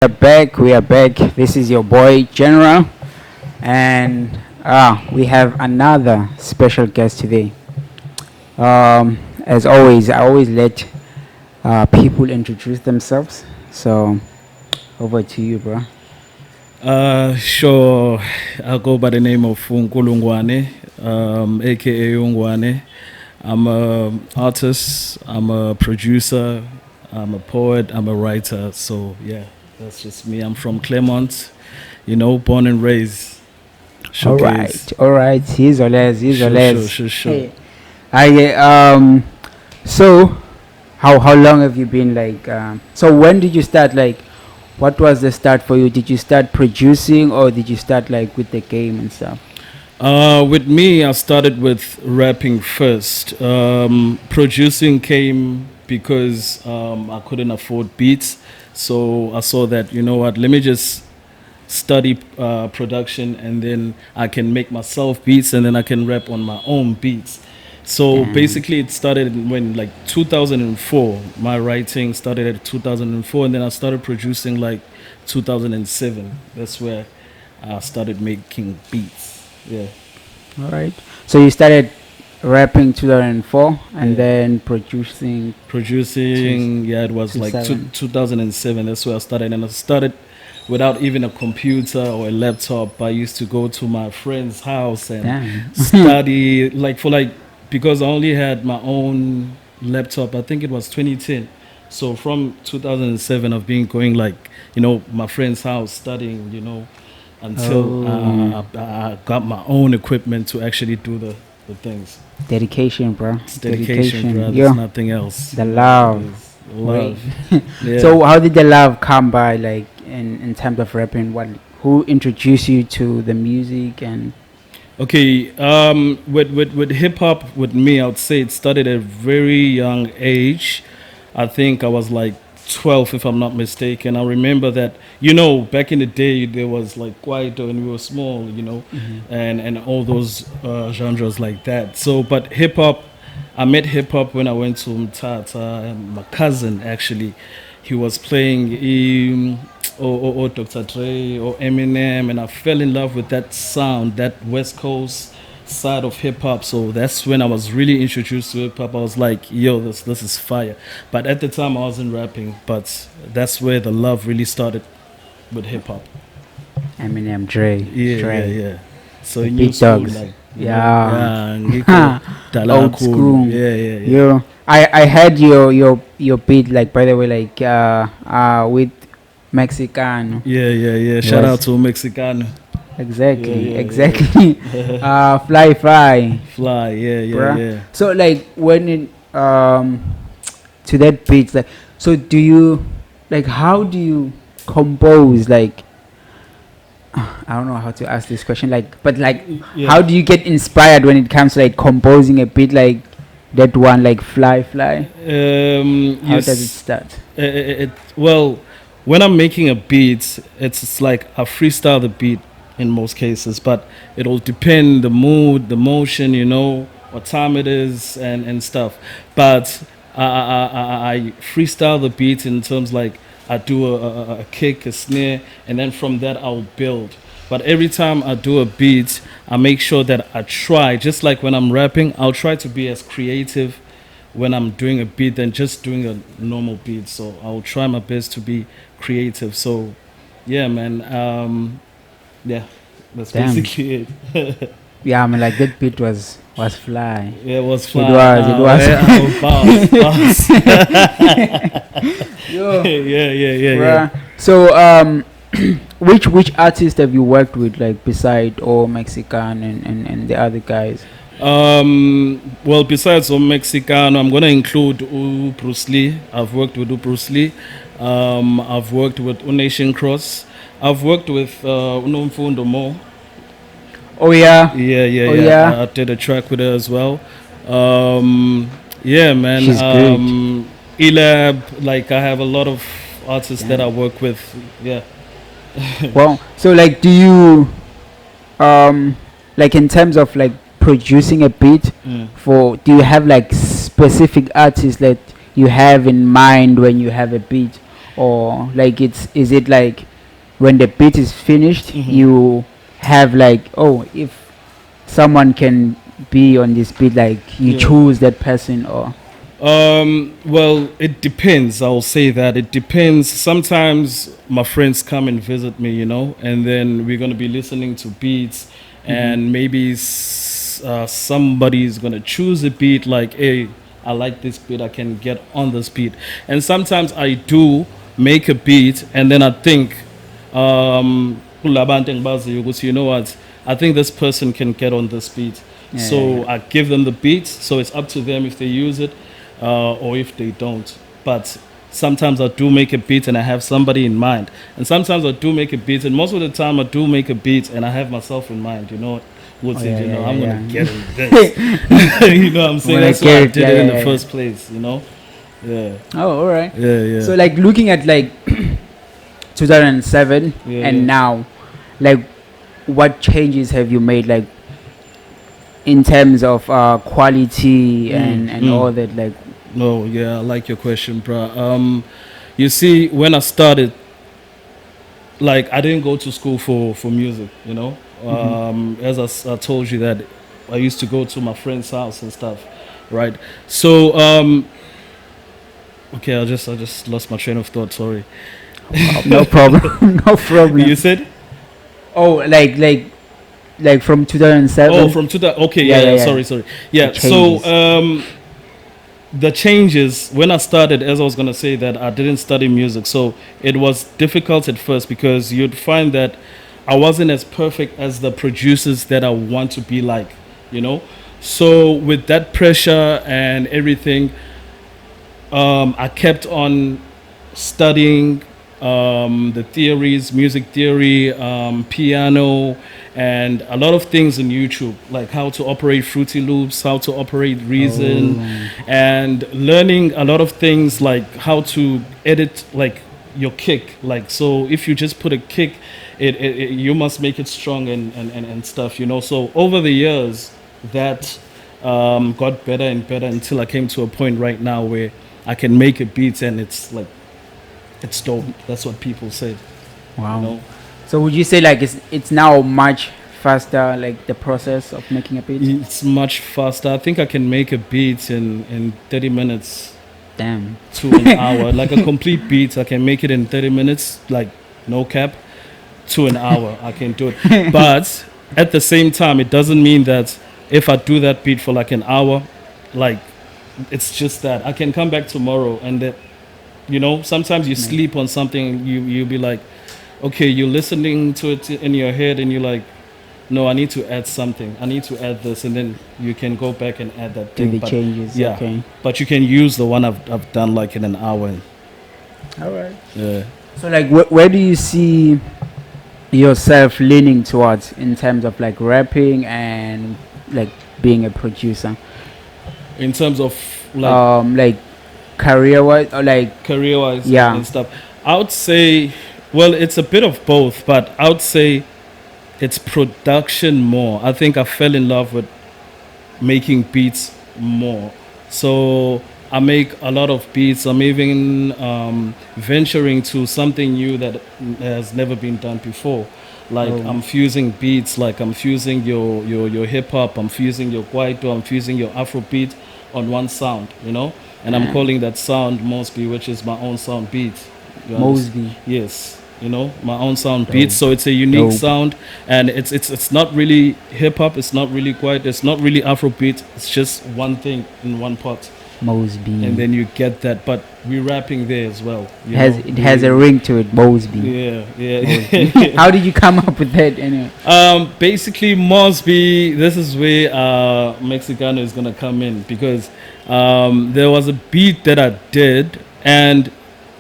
We are back. This is your boy General, and we have another special guest today. As always, I always let people introduce themselves. So over to you, bro. Sure. I'll go by the name of Ngwane, aka Ngwane. I'm an artist, I'm a producer, I'm a poet, I'm a writer. So, yeah, that's just me. I'm from Claremont, born and raised. Showcase. All right. He's Olez. Sure. Hey, so how long have you been like? So when did you start? Like, what was the start for you? Did you start producing, or did you start like with the game and stuff? With me, I started with rapping first. Producing came because I couldn't afford beats. So I saw that, you know what, let me just study production and then I can make myself beats and then I can rap on my own beats. So basically, it started when like 2004. My writing started at 2004, and then I started producing like 2007. That's where I started making beats. Yeah. All right. So you started rapping 2004 and Yeah. then producing. Producing, yeah, it was like 2007. That's where I started, and I started without even a computer or a laptop. I used to go to my friend's house and Damn. study, because I only had my own laptop. I think it was 2010. So from 2007, I've been going my friend's house studying, until I got my own equipment to actually do the things. Dedication, bro. It's dedication, bro. Yeah. There's nothing else. The love. It is love. Yeah. So how did the love come by, like in terms of rapping? Who introduced you to the music and? Okay, with hip hop, with me, I would say it started at a very young age. I think I was like 12, if I'm not mistaken. I remember that, back in the day, there was like Kwaito and we were small, and all those genres like that. So, but hip hop, I met hip hop when I went to Mtata, and my cousin actually, he was playing or Dr. Dre or Eminem, and I fell in love with that sound, that West Coast side of hip hop. So that's when I was really introduced to hip hop. I was like, yo, this is fire. But at the time, I wasn't rapping. But that's where the love really started with hip hop. Eminem, Dre. Yeah. So The new Big school, Dogs. like Yeah. Old Old school. Yeah. Yo, I heard your beat, like, by the way, like with Mexican. Yeah. Shout out to Mexicano. Exactly. Yeah. Fly. Fly, yeah. Bruh. So like when it to that beat, like, so do you, like, how do you compose, like, I don't know how to ask this question, like, but like, Yeah. how do you get inspired when it comes to like composing a beat like that one, like Fly? How does it start? Well, when I'm making a beat, it's like I freestyle the beat in most cases, but it'll depend the mood, the motion, what time it is, and stuff. But I freestyle the beat in terms like I do a kick, a snare, and then from that I'll build. But every time I do a beat, I make sure that I try, just like when I'm rapping, I'll try to be as creative when I'm doing a beat than just doing a normal beat. So I'll try my best to be creative. So, yeah, man. Yeah, that's Damn. basically it. Yeah, I mean, like, that beat was Fly. Yeah, it was fun. It was. Boss. Yo, Yeah. bruh. So which artist have you worked with, like, beside or Mexican and the other guys? Well, besides Mexicano, I'm gonna include Bruce Lee. I've worked with Bruce Lee. I've worked with Nation Cross. I've worked with Unomfundo Mo. Oh yeah. Yeah. I did a track with her as well. Yeah, man. She's great. Elab, like, I have a lot of artists that I work with. Yeah. Well, so like, do you like, in terms of like producing a beat, do you have like specific artists that you have in mind when you have a beat, or like is it like when the beat is finished, Hmm. you have like, oh, if someone can be on this beat, like you Yeah. choose that person, or Well, it depends. I'll say that it depends. Sometimes my friends come and visit me, and then we're gonna be listening to beats, hmm and maybe somebody's gonna choose a beat like, hey, I like this beat. I can get on this beat. And sometimes I do make a beat, and then I think, kulabantu engibaziyo ukuthi, you know what? I think this person can get on this beat. yeah, yeah, So yeah. I give them the beat. So it's up to them if they use it or if they don't. But sometimes I do make a beat and I have somebody in mind. And sometimes I do make a beat, and most of the time I do make a beat and I have myself in mind. What's Oh, it? yeah, yeah, I'm yeah, gonna get in this. yeah. You know what I'm saying? When I That's why I get it, did yeah, it in yeah, the yeah, first yeah. place. Yeah, Oh, all right. yeah, yeah, So like looking at like 2007 yeah, and yeah. now, like what changes have you made, like in terms of quality and Mm. all that, like No, yeah, I like your question, bro. You see, when I started, like I didn't go to school for music, hmm As I told you that I used to go to my friend's house and stuff, right? So okay, I just lost my train of thought. Sorry. no problem. No You problem. said Oh, like from oh 2007. from 2000. Okay, Yeah, yeah, yeah, yeah. yeah. Sorry. The Yeah. So changes. the changes when I started, as I was gonna say that I didn't study music, so it was difficult at first because you'd find that I wasn't as perfect as the producers that I want to be like, you know. So with that pressure and everything, I kept on studying the theories, music theory, piano, and a lot of things in YouTube, like how to operate Fruity Loops, how to operate Reason, Oh, and learning a lot of things like how to edit like your kick. Like so, if you just put a kick, you must make it strong and stuff. So over the years, that got better and better until I came to a point right now where I can make a beat and it's like it's dope. That's what people said. You wow. know, So would you say like it's now much faster, like the process of making a beat? it's much faster. I think I can make a beat in 30 minutes Damn. to an hour. Like a complete beat, I can make it in 30 minutes, like no cap, to an hour. I can do it. But at the same time, it doesn't mean that if I do that beat for like an hour, like it's just that I can come back tomorrow and that, sometimes you Nice. sleep on something, you'll be like, okay, you're listening to it in your head and you're like, no, I need to add something. I need to add this, and then you can go back and add that Do thing. the But changes. yeah, Okay. but you can use the one I've done like in an hour. All right. Yeah. So like where do you see yourself leaning towards in terms of like rapping and like being a producer? In terms of like Like career wise, or like career wise and yeah. stuff, I would say, well, it's a bit of both, but I would say it's production more. I think I fell in love with making beats more. So I make a lot of beats. I'm even venturing to something new that has never been done before. Like Oh, I'm fusing beats, like I'm fusing your hip hop, I'm fusing your kwaito, I'm fusing your Afro beat on one sound, and I'm damn. calling that sound Mosby, which is my own sound beat. You understand? Mosby. Yes, my own sound beat. Dope. So it's a unique Dope. sound, and it's not really hip hop. It's not really quiet. It's not really Afro beat. It's just one thing in one pot, and Mosby. then you get that. But we're rapping there as well. It has a ring to it. Mosby. Yeah, Mosby. yeah. How did you come up with that anyway? Basically, Mosby. This is where Mexicano is gonna come in because there was a beat that I did, and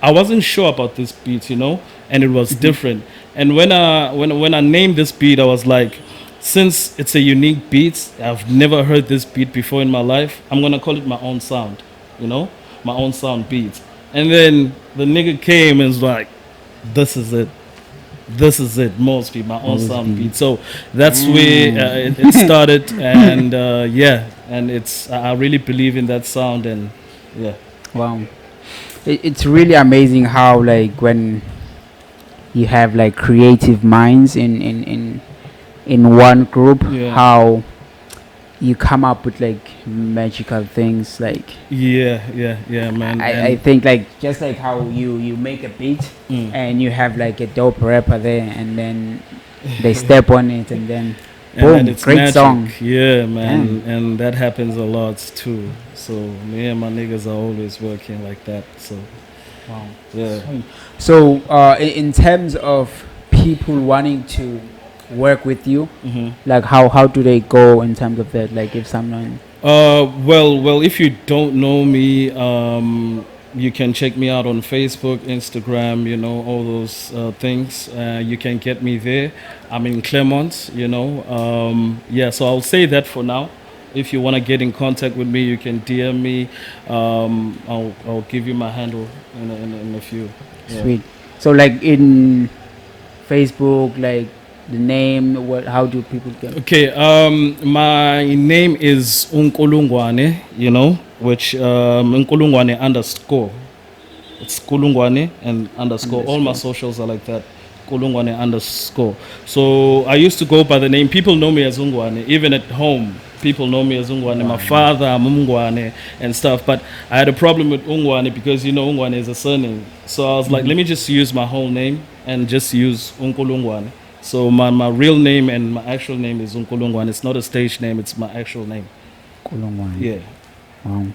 I wasn't sure about this beat, and it was different. And when I named this beat, I was like, since it's a unique beat, I've never heard this beat before in my life. I'm gonna call it my own sound, you know, my own sound beat. And then the nigga came and was like, "This is it. This is it. Mostly my own sound Mosby. beat." So that's where Damn. it started, and yeah, and I really believe in that sound, and yeah. Wow. it's really amazing how like when you have like creative minds in one group, Yeah. how you come up with like magical things. Like Yeah, man. I And think like just like how you make a beat mm. and you have like a dope rapper there, and then they step on it, and then And then boom, it's great magic. song. Yeah, Damn. man. And that happens a lot too. So me and my niggas are always working like that. So Wow. yeah. Sweet. So in terms of people wanting to work with you, Hmm. like how do they go in terms of that? Like if someone Well, if you don't know me, you can check me out on Facebook, Instagram, all those things. You can get me there. I'm in Claremont, Yeah, so I'll say that for now. If you want to get in contact with me, you can DM me. I'll give you my handle in a few. Yeah. sweet. So like in Facebook, like the name, what? How do people get? Okay, my name is Ngwane, which Ngwane underscore. It's Kulungwane and underscore. All my Underscore. socials are like that. Kulungwane underscore. So I used to go by the name. People know me as Ngwane. Even at home, people know me as Ngwane. My Ngwane. father, I'm Ngwane and stuff. But I had a problem with Ngwane because Ngwane is a surname. So I was like, let me just use my whole name and just use Ngwane. So my real name and my actual name is Ngwane. It's not a stage name. It's my actual name. Kulungwane. Yeah. Wow.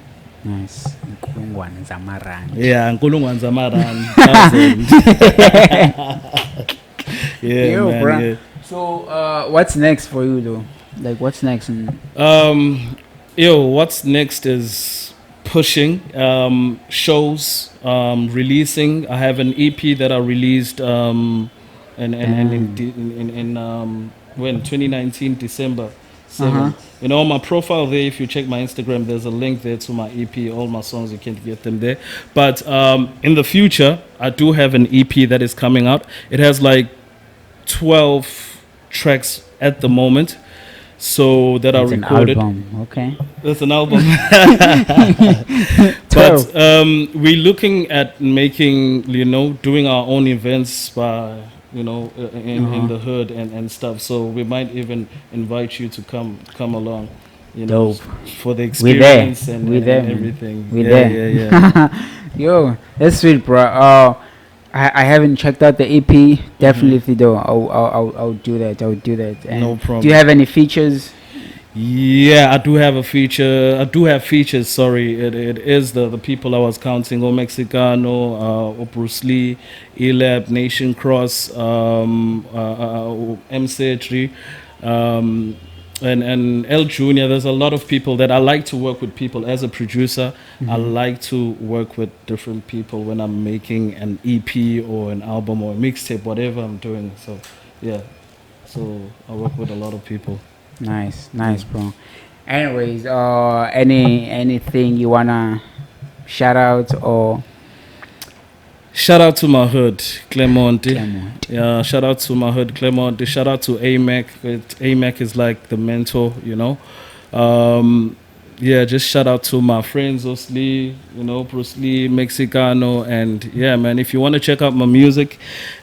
Nice. Kulungwane zamarani. Yeah, Nkulungwane Zamaran. Yeah, Yo, man. bruh. Yeah. So what's next for you though? Like what's next? What's next is pushing shows, releasing. I have an EP that I released in when 2019 December 7. Uh-huh. On my profile there, if you check my Instagram, there's a link there to my EP. All my songs, you can get them there. But in the future, I do have an EP that is coming out. It has like 12 tracks at the moment, so that It's are an recorded. album. Okay. That's an album. 12. But we're looking at making, doing our own events by, in the hood and stuff. So we might even invite you to come along, Dope. for the We there. experience and, We and, there, and man. everything. We Yeah, there. yeah, yeah. Yo, that's sweet, bro. I haven't checked out the EP. Definitely though. I'll do that. I'll do that. And No do problem. you have any features? Yeah, I do have a feature. I do have features. Sorry, it is the people I was counting: O Mexicano, Bruce Lee, Elab, Nation Cross, MC3, and L Junior. There's a lot of people that I like to work with. People as a producer, I like to work with different people when I'm making an EP or an album or a mixtape, whatever I'm doing. So, yeah. So I work with a lot of people. Nice, bro. Anyways, anything you wanna shout out or Shout out to my hood, Claremont. Claremont? Yeah, shout out to my hood, Claremont. Shout out to AMAC. AMAC is like the mentor, Yeah, just shout out to my friends, Osli, Bruce Lee, Mexicano. And yeah, man, if you want to check out my music,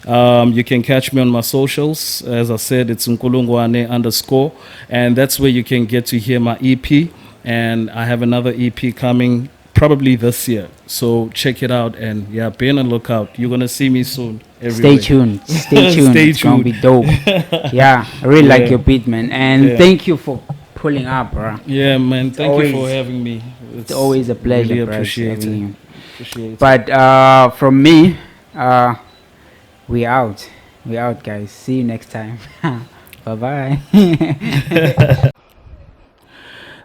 you can catch me on my socials. As I said, it's Nkulungwane _ and that's where you can get to hear my EP. And I have another EP coming probably this year. So check it out and yeah, be on the lookout. You're gonna see me soon. Stay tuned. Stay tuned. Stay It's gonna be tuned. dope. Yeah, I really like Yeah. your beat, man. And Yeah. thank you for pulling up, bro. Yeah, man. Thank you for always- having me. It's always a pleasure, Really bro. appreciate I mean, it. Appreciate it. But from me, we out. We out, guys. See you next time. Bye bye.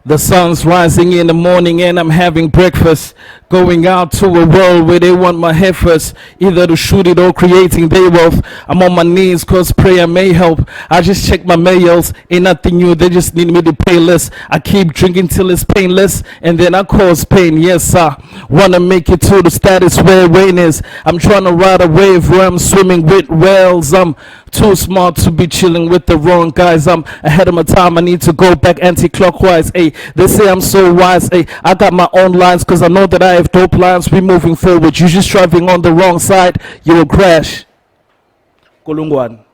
The sun's rising in the morning and I'm having breakfast. Going out to a world where they want my heifers, either to shoot it or creating their wealth. I'm on my knees cause prayer may help. I just check my mails, ain't nothing new, they just need me to pay less. I keep drinking till it's painless and then I cause pain. Yes, I wanna make it to the status where rain is. I'm trying to ride a wave where I'm swimming with whales. I'm Too smart to be chilling with the wrong guys. I'm ahead of my time. I need to go back anti-clockwise. Ay, they say I'm so wise. Ay, I got my own lines because I know that I have dope lines. We moving forward. You just driving on the wrong side, you will crash. Ngwane.